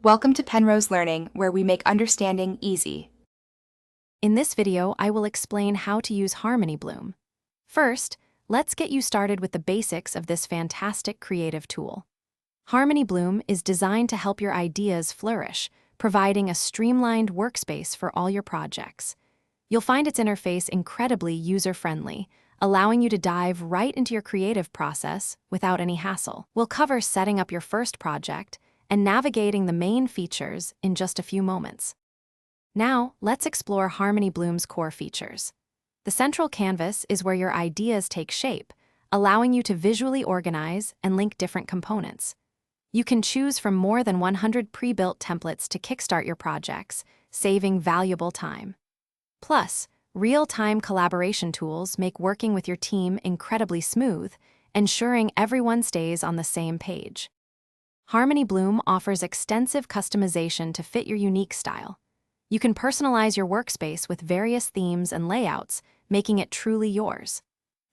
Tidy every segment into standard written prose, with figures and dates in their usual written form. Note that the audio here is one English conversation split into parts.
Welcome to Penrose Learning, where we make understanding easy. In this video, I will explain how to use Harmony Bloom. First, let's get you started with the basics of this fantastic creative tool. Harmony Bloom is designed to help your ideas flourish, providing a streamlined workspace for all your projects. You'll find its interface incredibly user-friendly, allowing you to dive right into your creative process without any hassle. We'll cover setting up your first project and navigating the main features in just a few moments. Now, let's explore Harmony Bloom's core features. The central canvas is where your ideas take shape, allowing you to visually organize and link different components. You can choose from more than 100 pre-built templates to kickstart your projects, saving valuable time. Plus, real-time collaboration tools make working with your team incredibly smooth, ensuring everyone stays on the same page. Harmony Bloom offers extensive customization to fit your unique style. You can personalize your workspace with various themes and layouts, making it truly yours.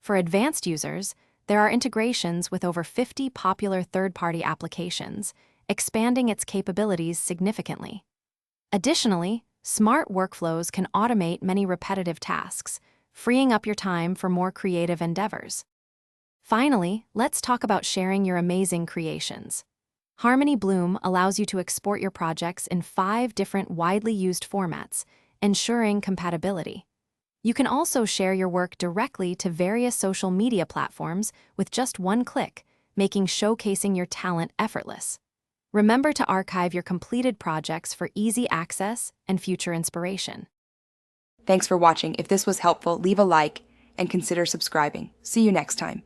For advanced users, there are integrations with over 50 popular third-party applications, expanding its capabilities significantly. Additionally, smart workflows can automate many repetitive tasks, freeing up your time for more creative endeavors. Finally, let's talk about sharing your amazing creations. Harmony Bloom allows you to export your projects in 5 different widely used formats, ensuring compatibility. You can also share your work directly to various social media platforms with just one click, making showcasing your talent effortless. Remember to archive your completed projects for easy access and future inspiration. Thanks for watching. If this was helpful, leave a like and consider subscribing. See you next time.